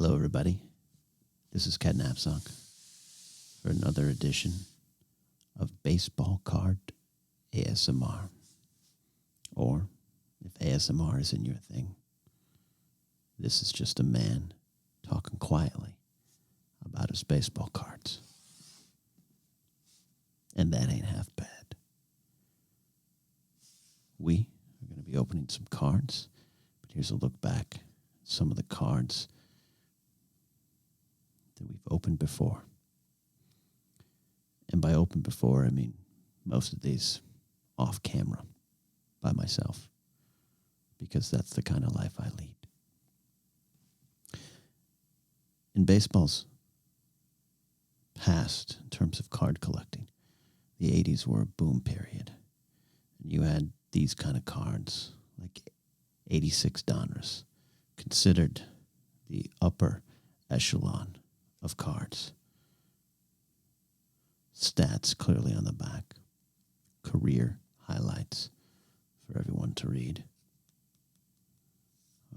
Hello, everybody. This is Ken Napzok for another edition of Baseball Card ASMR. Or, if ASMR isn't your thing, this is just a man talking quietly about his baseball cards. And that ain't half bad. We are going to be opening some cards, but here's a look back at some of the cards that we've opened before. And by open before, I mean most of these off camera by myself, because that's the kind of life I lead. In baseball's past, in terms of card collecting, the 80s were a boom period. And you had these kind of cards, like 86 Donruss, considered the upper echelon of cards. Stats clearly on the back. Career highlights for everyone to read.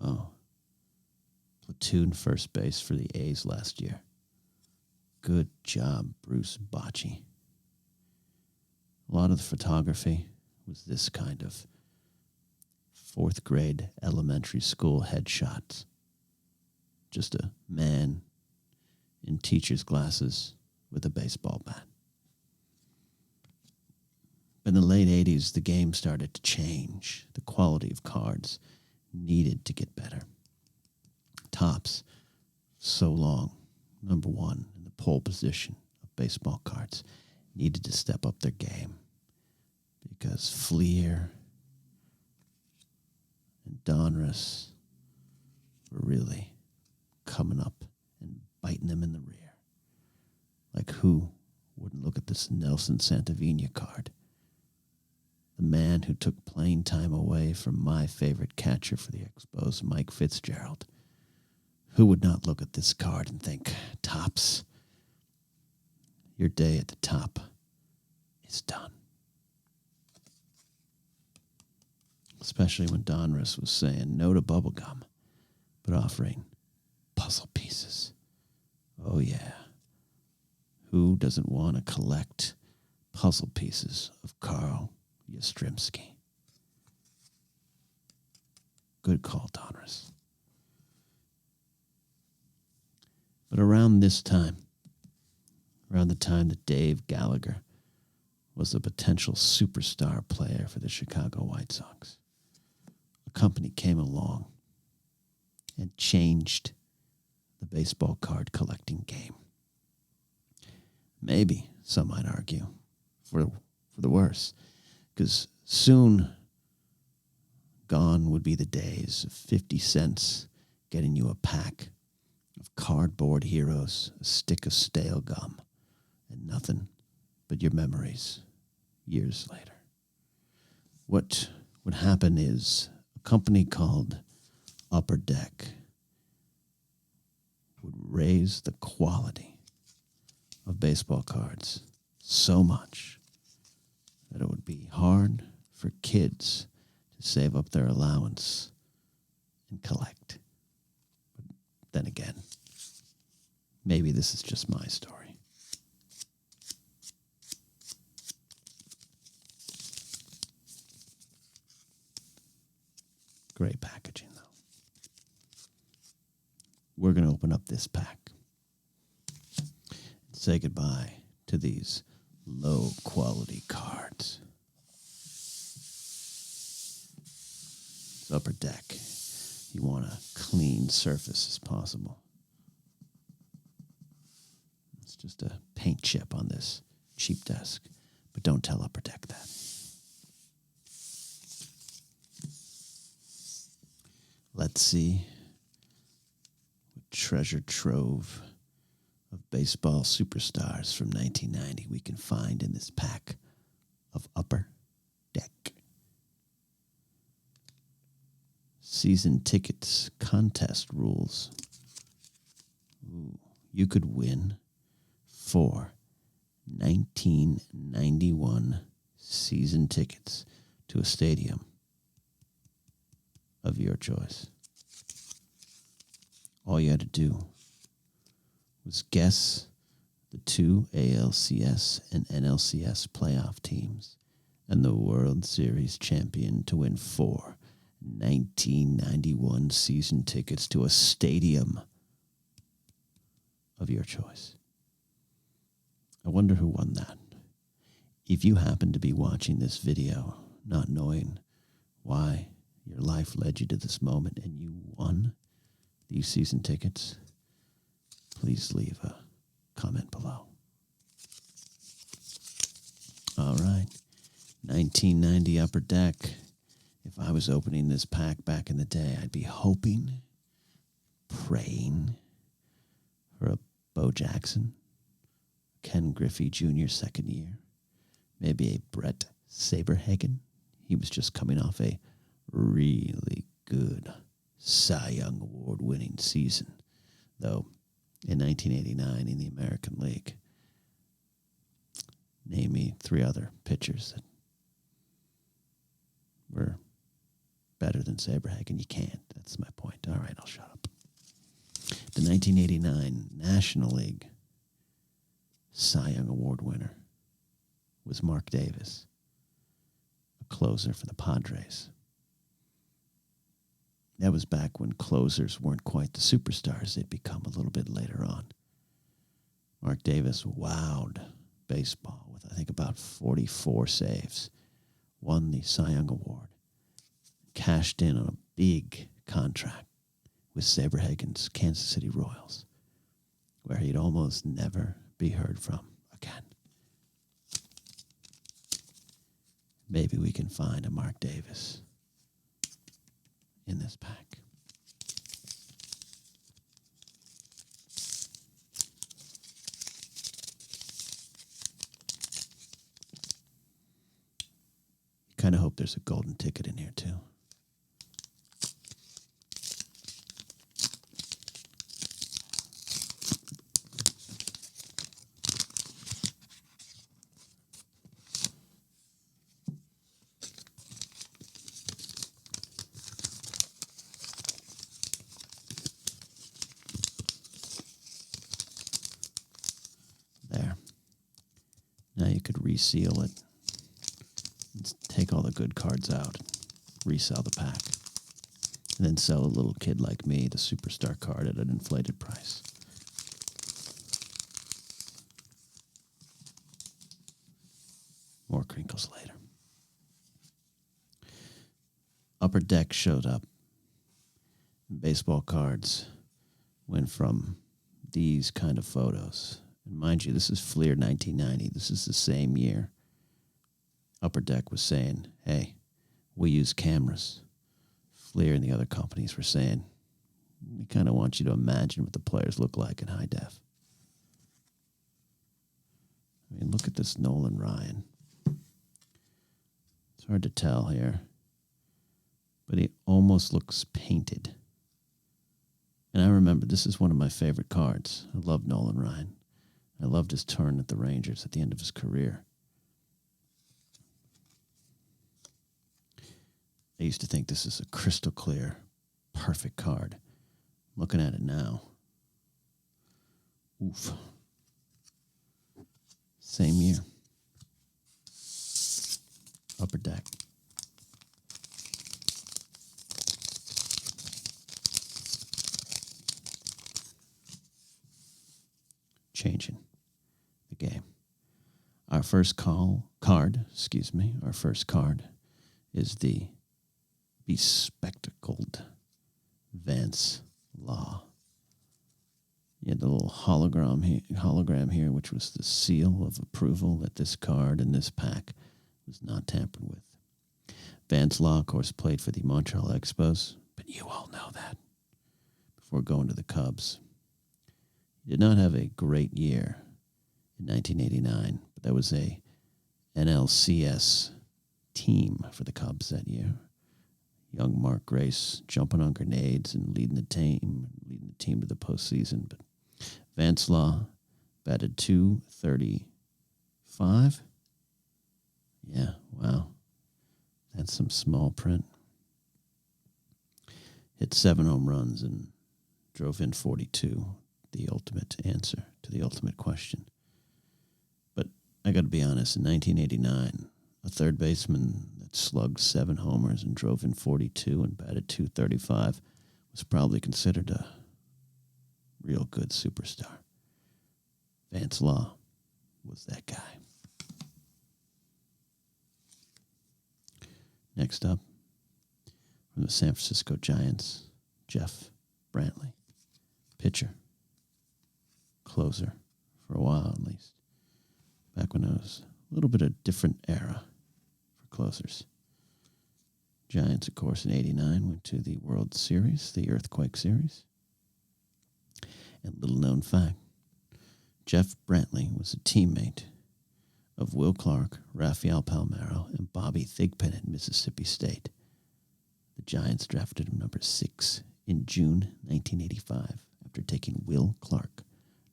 Oh. Platoon first base for the A's last year. Good job, Bruce Bochy. A lot of the photography was this kind of fourth grade elementary school headshots. Just a man in teacher's glasses with a baseball bat. In the late 80s, the game started to change. The quality of cards needed to get better. Topps, so long, number one in the pole position of baseball cards, needed to step up their game because Fleer and Donruss were really coming up and biting them in the rear. Like, who wouldn't look at this Nelson Santavina card? The man who took playing time away from my favorite catcher for the Expos, Mike Fitzgerald. Who would not look at this card and think, Topps, your day at the top is done. Especially when Donruss was saying no to bubblegum, but offering puzzle pieces. Oh, yeah. Who doesn't want to collect puzzle pieces of Carl Yastrzemski? Good call, Donruss. But around this time, around the time that Dave Gallagher was a potential superstar player for the Chicago White Sox, a company came along and changed the baseball card collecting game. Maybe, some might argue, for the worse, because soon gone would be the days of 50 cents getting you a pack of cardboard heroes, a stick of stale gum, and nothing but your memories years later. What would happen is a company called Upper Deck would raise the quality of baseball cards so much that it would be hard for kids to save up their allowance and collect. But then again, maybe this is just my story. Great packaging, though. We're going to open up this pack and say goodbye to these low-quality cards. It's Upper Deck. You want a clean surface as possible. It's just a paint chip on this cheap desk, but don't tell Upper Deck that. Let's see what treasure trove of baseball superstars from 1990 we can find in this pack of Upper Deck. Season tickets contest rules. Ooh, you could win 4 1991 season tickets to a stadium of your choice. All you had to do was guess the two ALCS and NLCS playoff teams and the World Series champion to win 4 1991 season tickets to a stadium of your choice. I wonder who won that. If you happen to be watching this video, not knowing why your life led you to this moment and you won these season tickets, please leave a comment below. All right, 1990 Upper Deck. If I was opening this pack back in the day, I'd be hoping, praying for a Bo Jackson, Ken Griffey Jr. second year, maybe a Brett Saberhagen. He was just coming off a really good Cy Young Award-winning season, though in 1989 in the American League. Name me 3 other pitchers that were better than Saberhagen. You can't. That's my point. All right, I'll shut up. The 1989 National League Cy Young Award winner was Mark Davis, a closer for the Padres. That was back when closers weren't quite the superstars they'd become a little bit later on. Mark Davis wowed baseball with, I think, about 44 saves, won the Cy Young Award, cashed in on a big contract with Saberhagen's Kansas City Royals, where he'd almost never be heard from again. Maybe we can find a Mark Davis in this pack. Kind of hope there's a golden ticket in here too. There. Now you could reseal it. Take all the good cards out, resell the pack, and then sell a little kid like me the superstar card at an inflated price. More crinkles later. Upper Deck showed up. Baseball cards went from these kind of photos. And mind you, this is Fleer 1990. This is the same year Upper Deck was saying, hey, we use cameras. Fleer and the other companies were saying, we kind of want you to imagine what the players look like in high def. I mean, look at this Nolan Ryan. It's hard to tell here, but he almost looks painted. And I remember this is one of my favorite cards. I love Nolan Ryan. I loved his turn at the Rangers at the end of his career. I used to think this is a crystal clear, perfect card. I'm looking at it now. Oof. Same year. Upper Deck. Changing the game. Our first card is the bespectacled Vance Law. You had the little hologram here, which was the seal of approval that this card and this pack was not tampered with. Vance Law, of course, played for the Montreal Expos, but you all know that before going to the Cubs. He did not have a great year in 1989, but that was a NLCS team for the Cubs that year. Young Mark Grace jumping on grenades and leading the team to the postseason. But Vance Law batted .235. Yeah, wow. That's some small print. Hit 7 home runs and drove in 42. the ultimate answer to the ultimate question. But I got to be honest, in 1989, a third baseman that slugged 7 homers and drove in 42 and batted .235 was probably considered a real good superstar. Vance Law was that guy. Next up, from the San Francisco Giants, Jeff Brantley. Pitcher. Closer, for a while at least. Back when it was a little bit of different era for closers. Giants, of course, in 89 went to the World Series, the Earthquake Series. And little known fact, Jeff Brantley was a teammate of Will Clark, Rafael Palmeiro, and Bobby Thigpen at Mississippi State. The Giants drafted him number 6 in June 1985 after taking Will Clark,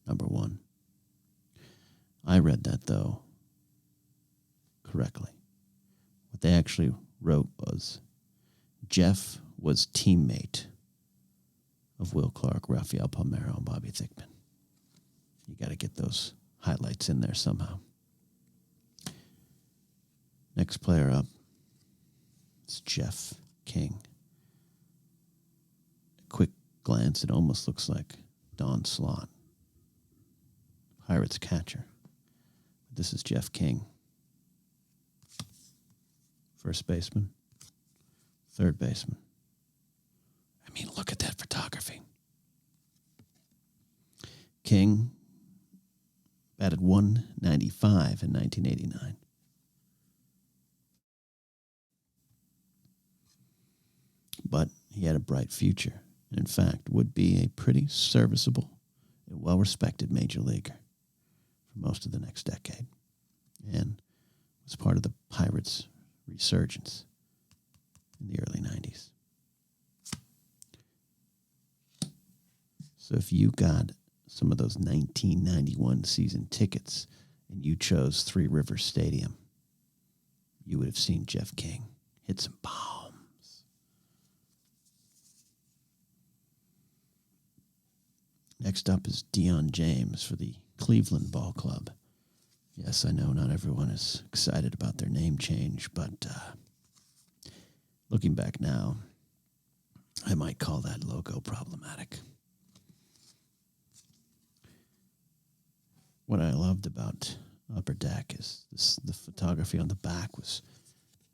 number 1. I read that, though, correctly. What they actually wrote was, Jeff was teammate of Will Clark, Rafael Palmeiro, and Bobby Thigpen. You got to get those highlights in there somehow. Next player up is Jeff King. A quick glance, it almost looks like Don Slott, Pirates catcher. This is Jeff King. First baseman, third baseman. I mean, look at that photography. King batted .195 in 1989. But he had a bright future. In fact, would be a pretty serviceable and well-respected major leaguer for most of the next decade. And was part of the Pirates' resurgence in the early 90s. So if you got some of those 1991 season tickets and you chose Three Rivers Stadium, you would have seen Jeff King hit some bombs. Next up is Dion James for the Cleveland Ball Club. Yes, I know not everyone is excited about their name change, but looking back now, I might call that logo problematic. What I loved about Upper Deck is the photography on the back was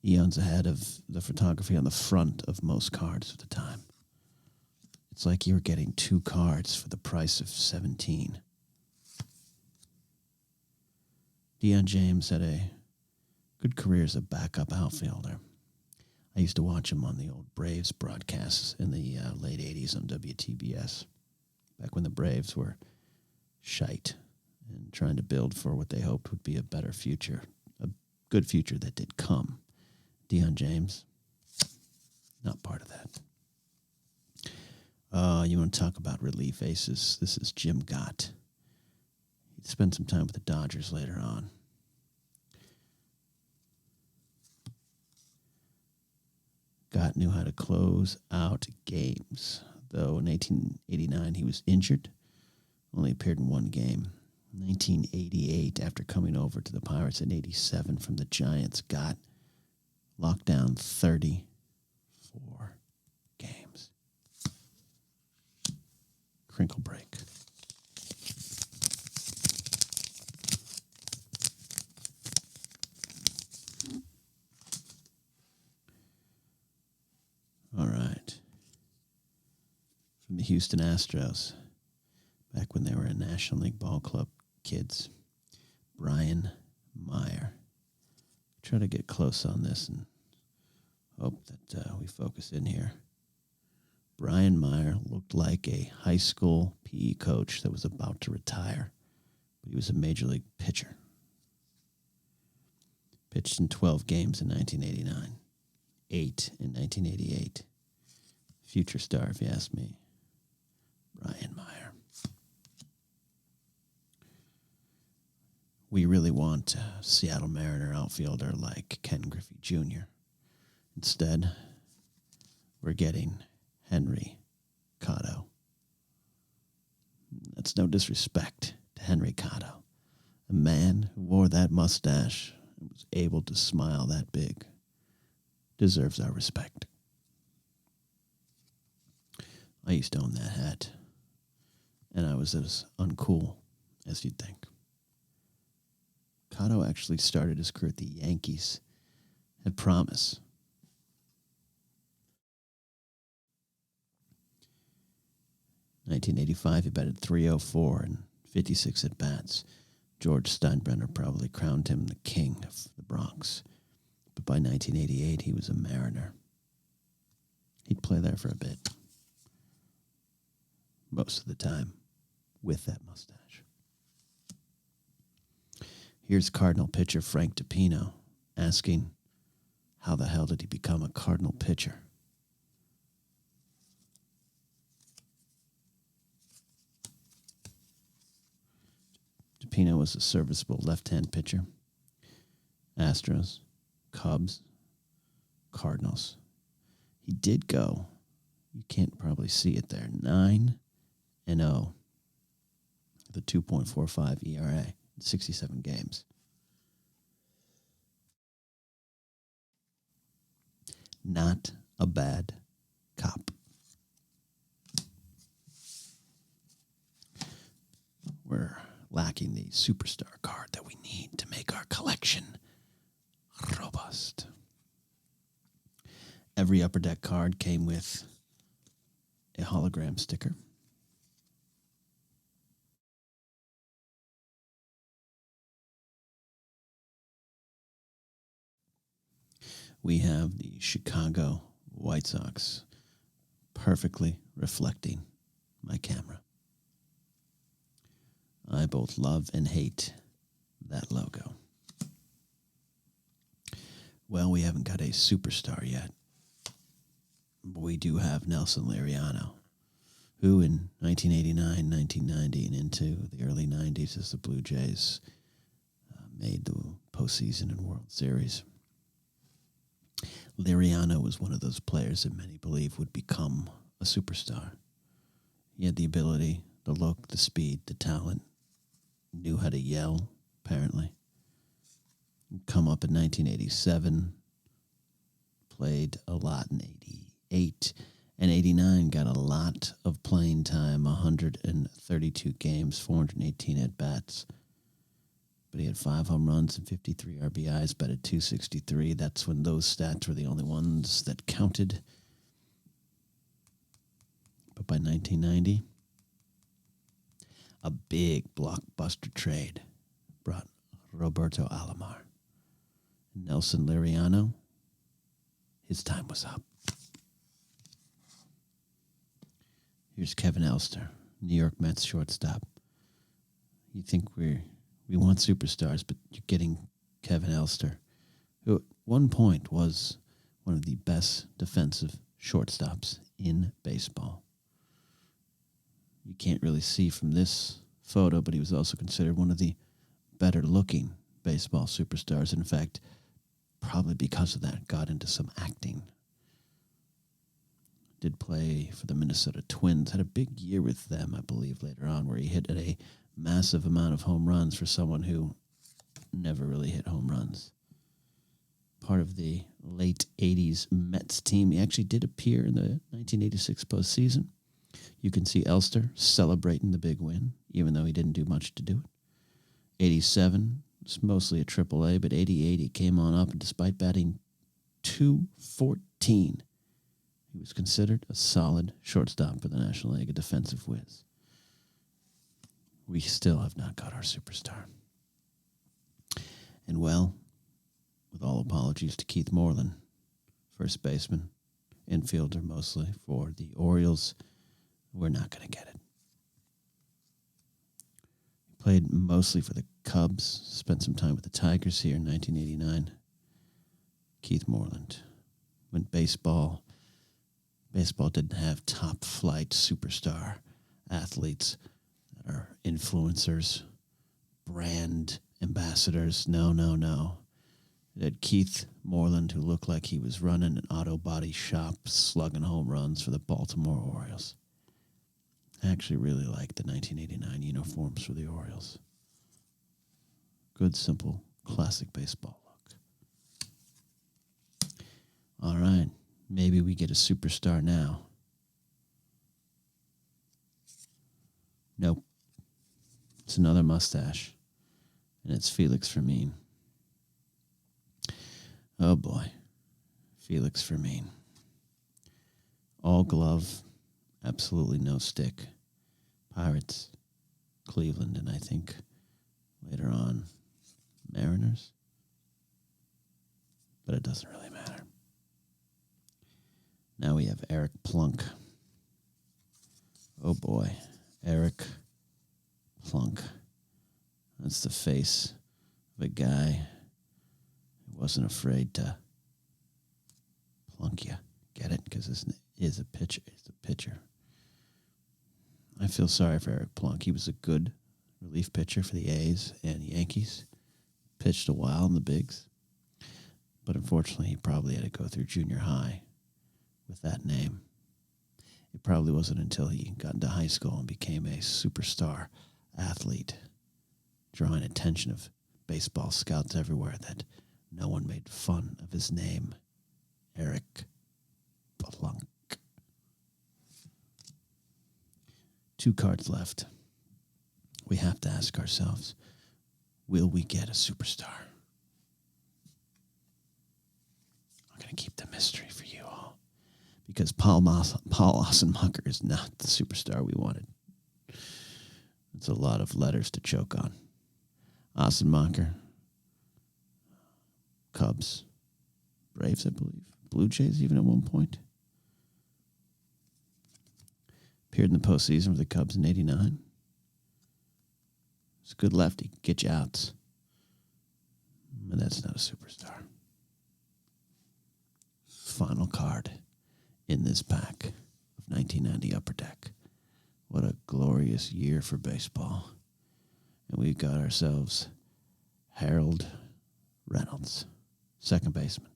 eons ahead of the photography on the front of most cards at the time. It's like you were getting 2 cards for the price of 17. Dion James had a good career as a backup outfielder. I used to watch him on the old Braves broadcasts in the late 80s on WTBS, back when the Braves were shite and trying to build for what they hoped would be a better future, a good future that did come. Dion James, not part of that. You want to talk about relief aces? This is Jim Gott. He spent some time with the Dodgers later on. Gott knew how to close out games, though in 1889 he was injured, only appeared in 1 game. In 1988, after coming over to the Pirates in 87 from the Giants, Gott locked down 34 games. Crinkle break. All right. From the Houston Astros, back when they were a National League Ball Club kids, Brian Meyer. Try to get close on this and hope that we focus in here. Brian Meyer looked like a high school PE coach that was about to retire, but he was a major league pitcher. Pitched in 12 games in 1989, 8 in 1988. Future star, if you ask me. Brian Meyer. We really want a Seattle Mariner outfielder like Ken Griffey Jr. Instead, we're getting Henry Cotto. it's no disrespect to Henry Cotto. A man who wore that mustache and was able to smile that big deserves our respect. I used to own that hat, and I was as uncool as you'd think. Cotto actually started his career at the Yankees at Promise. In 1985, he batted .304 and 56 at-bats. George Steinbrenner probably crowned him the king of the Bronx. But by 1988, he was a Mariner. He'd play there for a bit. Most of the time, with that mustache. Here's Cardinal pitcher Frank Topino asking, how the hell did he become a Cardinal pitcher? Topino was a serviceable left-hand pitcher. Astros, Cubs, Cardinals. He did go, you can't probably see it there, 9-0 with a 2.45 ERA in 67 games. Not a bad cop. We're lacking the superstar card that we need to make our collection robust. Every Upper Deck card came with a hologram sticker. We have the Chicago White Sox perfectly reflecting my camera. I both love and hate that logo. Well, we haven't got a superstar yet. But we do have Nelson Liriano, who in 1989, 1990, and into the early 90s as the Blue Jays made the postseason and World Series. Liriano was one of those players that many believe would become a superstar. He had the ability, the look, the speed, the talent, knew how to yell, apparently. Come up in 1987, played a lot in 88, and 89 got a lot of playing time, 132 games, 418 at-bats. But he had 5 home runs and 53 RBIs, batted .263. That's when those stats were the only ones that counted. But by 1990, a big blockbuster trade brought Roberto Alomar. Nelson Liriano, his time was up. Here's Kevin Ellster, New York Mets shortstop. You think we want superstars, but you're getting Kevin Ellster, who at one point was one of the best defensive shortstops in baseball. You can't really see from this photo, but he was also considered one of the better-looking baseball superstars. In fact, probably because of that, got into some acting. Did play for the Minnesota Twins. Had a big year with them, I believe, later on, where he hit a massive amount of home runs for someone who never really hit home runs. Part of the late 80s Mets team. He actually did appear in the 1986 postseason. You can see Ellster celebrating the big win, even though he didn't do much to do it. 87, it's mostly a AAA, but 88 he came on up, and despite batting .214, he was considered a solid shortstop for the National League, a defensive whiz. We still have not got our superstar. And well, with all apologies to Keith Moreland, first baseman, infielder mostly for the Orioles, we're not going to get it. He played mostly for the Cubs, spent some time with the Tigers here in 1989. Keith Moreland. When baseball didn't have top-flight superstar athletes that are influencers, brand ambassadors. No. It had Keith Moreland, who looked like he was running an auto body shop, slugging home runs for the Baltimore Orioles. I actually really like the 1989 uniforms for the Orioles. Good, simple, classic baseball look. All right. Maybe we get a superstar now. Nope. It's another mustache. And it's Felix Fermin. Oh boy. Felix Fermin. All glove. Absolutely no stick. Pirates. Cleveland. And I think later on Mariners. But it doesn't really matter. Now we have Eric Plunk. Oh boy. Eric Plunk. That's the face of a guy who wasn't afraid to plunk you. Get it? Because this is a pitcher. He's a pitcher. I feel sorry for Eric Plunk. He was a good relief pitcher for the A's and Yankees. Pitched a while in the bigs. But unfortunately, he probably had to go through junior high with that name. It probably wasn't until he got into high school and became a superstar athlete, drawing attention of baseball scouts everywhere, that no one made fun of his name, Eric Plunk. 2 cards left. We have to ask ourselves, will we get a superstar? I'm going to keep the mystery for you all, because Paul Ossenmacher is not the superstar we wanted. It's a lot of letters to choke on. Ossenmacher, Cubs, Braves, I believe, Blue Jays even at one point. Appeared in the postseason for the Cubs in '89. It's a good lefty, get you outs. But that's not a superstar. Final card in this pack of 1990 Upper Deck. What a glorious year for baseball. And we've got ourselves Harold Reynolds, second baseman,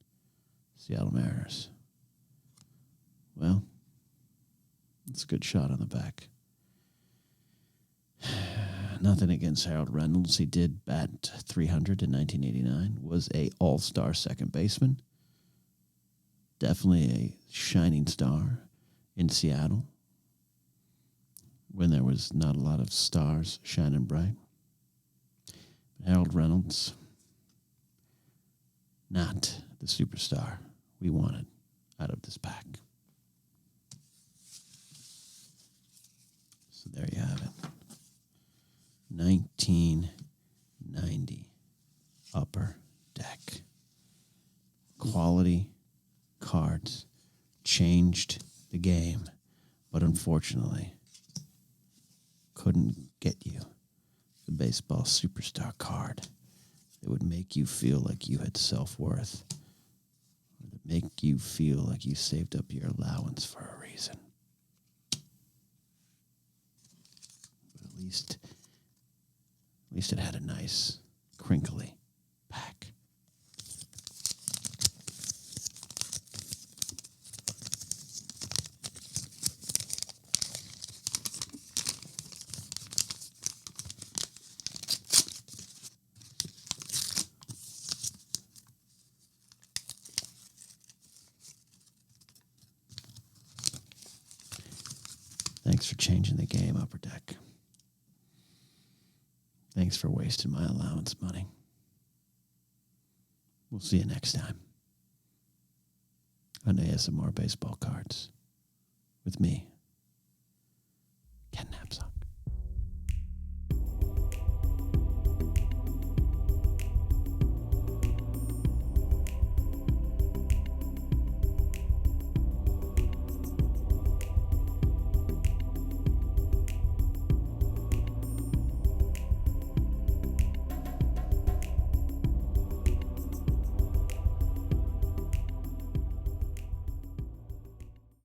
Seattle Mariners. Well, it's a good shot on the back. Nothing against Harold Reynolds. He did bat .300 in 1989, was a all-star second baseman. Definitely a shining star in Seattle when there was not a lot of stars shining bright. Harold Reynolds, not the superstar we wanted out of this pack. So there you have it. 1990 Upper Deck. Quality cards changed the game, but unfortunately couldn't get you the baseball superstar card that would make you feel like you had self-worth, or to make you feel like you saved up your allowance for a reason. But at least it had a nice, crinkly pack. Thanks for changing the game, Upper Deck. Thanks for wasting my allowance money. We'll see you next time on ASMR Baseball Cards with me,